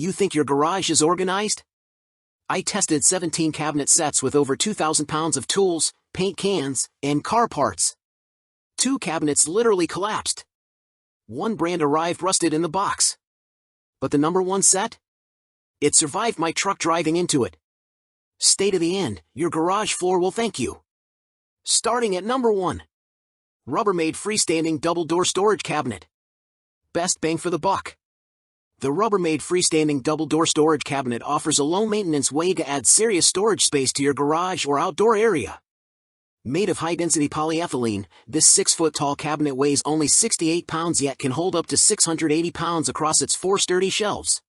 You think your garage is organized? I tested 17 cabinet sets with over 2,000 pounds of tools, paint cans, and car parts. 2 cabinets literally collapsed. 1 brand arrived rusted in the box. But the number 1 set? It survived my truck driving into it. Stay to the end, your garage floor will thank you. Starting at number 1. Rubbermaid Freestanding Double Door Storage Cabinet. Best bang for the buck. The Rubbermaid Freestanding Double Door Storage Cabinet offers a low-maintenance way to add serious storage space to your garage or outdoor area. Made of high-density polyethylene, this 6-foot-tall cabinet weighs only 68 pounds yet can hold up to 680 pounds across its 4 sturdy shelves.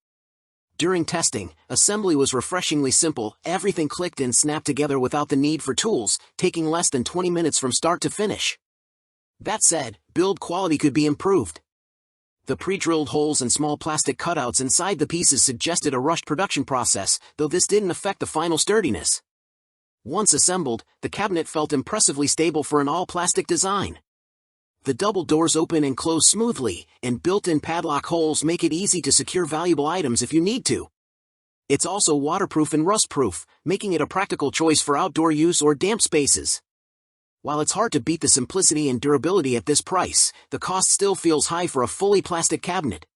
During testing, assembly was refreshingly simple, everything clicked and snapped together without the need for tools, taking less than 20 minutes from start to finish. That said, build quality could be improved. The pre-drilled holes and small plastic cutouts inside the pieces suggested a rushed production process, though this didn't affect the final sturdiness. Once assembled, the cabinet felt impressively stable for an all-plastic design. The double doors open and close smoothly, and built-in padlock holes make it easy to secure valuable items if you need to. It's also waterproof and rust-proof, making it a practical choice for outdoor use or damp spaces. While it's hard to beat the simplicity and durability at this price, the cost still feels high for a fully plastic cabinet.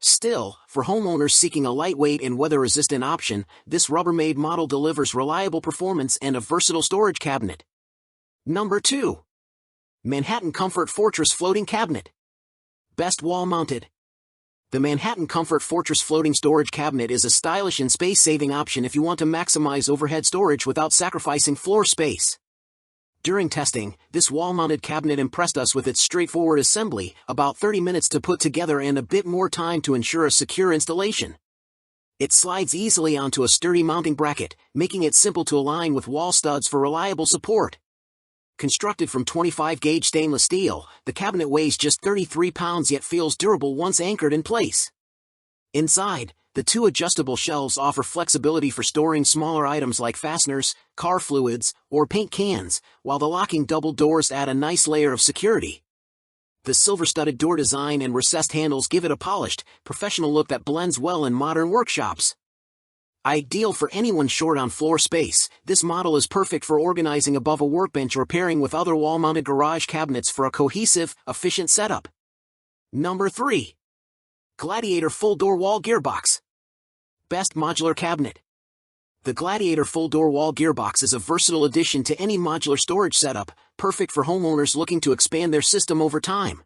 Still, for homeowners seeking a lightweight and weather-resistant option, this Rubbermaid model delivers reliable performance and a versatile storage cabinet. Number 2. Manhattan Comfort Fortress Floating Cabinet. Best wall-mounted. The Manhattan Comfort Fortress Floating Storage Cabinet is a stylish and space-saving option if you want to maximize overhead storage without sacrificing floor space. During testing, this wall-mounted cabinet impressed us with its straightforward assembly, about 30 minutes to put together and a bit more time to ensure a secure installation. It slides easily onto a sturdy mounting bracket, making it simple to align with wall studs for reliable support. Constructed from 25-gauge stainless steel, the cabinet weighs just 33 pounds yet feels durable once anchored in place. Inside, the 2 adjustable shelves offer flexibility for storing smaller items like fasteners, car fluids, or paint cans, while the locking double doors add a nice layer of security. The silver-studded door design and recessed handles give it a polished, professional look that blends well in modern workshops. Ideal for anyone short on floor space, this model is perfect for organizing above a workbench or pairing with other wall-mounted garage cabinets for a cohesive, efficient setup. Number 3. Gladiator Full Door Wall Gearbox. Best modular cabinet. The Gladiator Full Door Wall Gearbox is a versatile addition to any modular storage setup, perfect for homeowners looking to expand their system over time.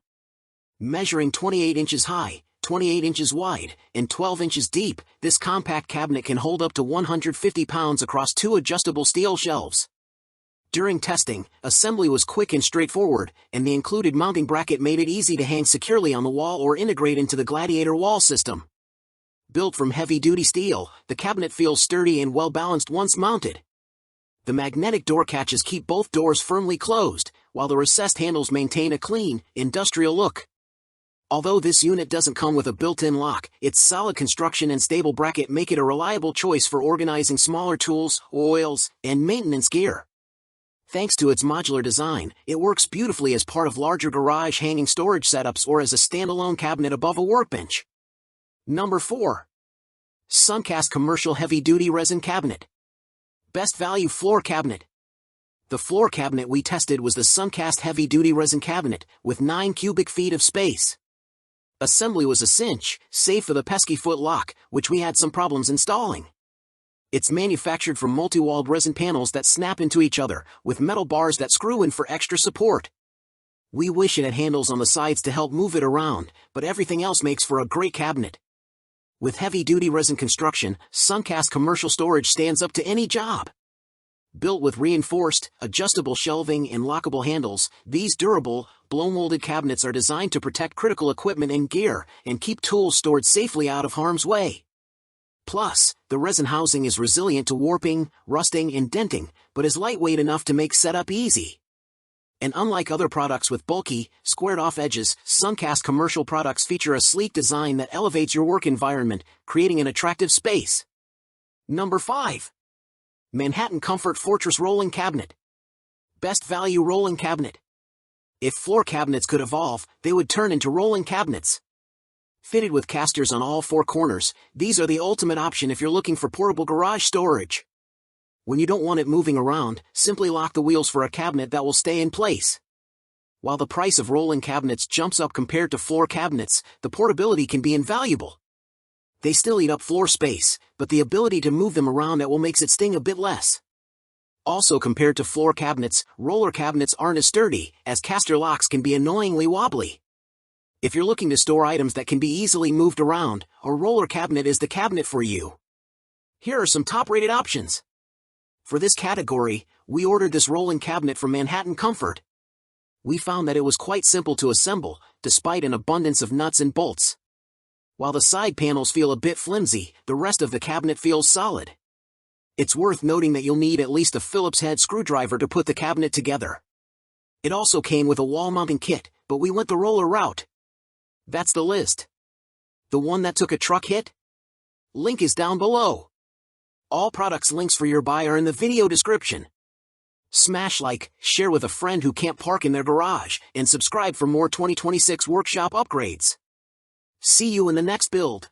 Measuring 28 inches high, 28 inches wide, and 12 inches deep, this compact cabinet can hold up to 150 pounds across 2 adjustable steel shelves. During testing, assembly was quick and straightforward, and the included mounting bracket made it easy to hang securely on the wall or integrate into the Gladiator wall system. Built from heavy-duty steel, the cabinet feels sturdy and well-balanced once mounted. The magnetic door catches keep both doors firmly closed, while the recessed handles maintain a clean, industrial look. Although this unit doesn't come with a built-in lock, its solid construction and stable bracket make it a reliable choice for organizing smaller tools, oils, and maintenance gear. Thanks to its modular design, it works beautifully as part of larger garage hanging storage setups or as a standalone cabinet above a workbench. Number 4. Suncast Commercial Heavy-Duty Resin Cabinet. Best Value Floor Cabinet. The floor cabinet we tested was the Suncast Heavy-Duty Resin Cabinet, with 9 cubic feet of space. Assembly was a cinch, save for the pesky foot lock, which we had some problems installing. It's manufactured from multi-walled resin panels that snap into each other, with metal bars that screw in for extra support. We wish it had handles on the sides to help move it around, but everything else makes for a great cabinet. With heavy-duty resin construction, Suncast Commercial Storage stands up to any job. Built with reinforced, adjustable shelving and lockable handles, these durable, blow-molded cabinets are designed to protect critical equipment and gear, and keep tools stored safely out of harm's way. Plus, the resin housing is resilient to warping, rusting, and denting, but is lightweight enough to make setup easy. And unlike other products with bulky, squared-off edges, Suncast Commercial products feature a sleek design that elevates your work environment, creating an attractive space. Number 5. Manhattan Comfort Fortress Rolling Cabinet. Best Value Rolling Cabinet. If floor cabinets could evolve, they would turn into rolling cabinets. Fitted with casters on all four corners, these are the ultimate option if you're looking for portable garage storage. When you don't want it moving around, simply lock the wheels for a cabinet that will stay in place. While the price of rolling cabinets jumps up compared to floor cabinets, the portability can be invaluable. They still eat up floor space, but the ability to move them around that will makes it sting a bit less. Also, compared to floor cabinets, roller cabinets aren't as sturdy, as caster locks can be annoyingly wobbly. If you're looking to store items that can be easily moved around, a roller cabinet is the cabinet for you. Here are some top-rated options. For this category, we ordered this rolling cabinet from Manhattan Comfort. We found that it was quite simple to assemble, despite an abundance of nuts and bolts. While the side panels feel a bit flimsy, the rest of the cabinet feels solid. It's worth noting that you'll need at least a Phillips head screwdriver to put the cabinet together. It also came with a wall mounting kit, but we went the roller route. That's the list. The one that took a truck hit? Link is down below. All products links for your buy are in the video description. Smash like, share with a friend who can't park in their garage, and subscribe for more 2026 workshop upgrades. See you in the next build.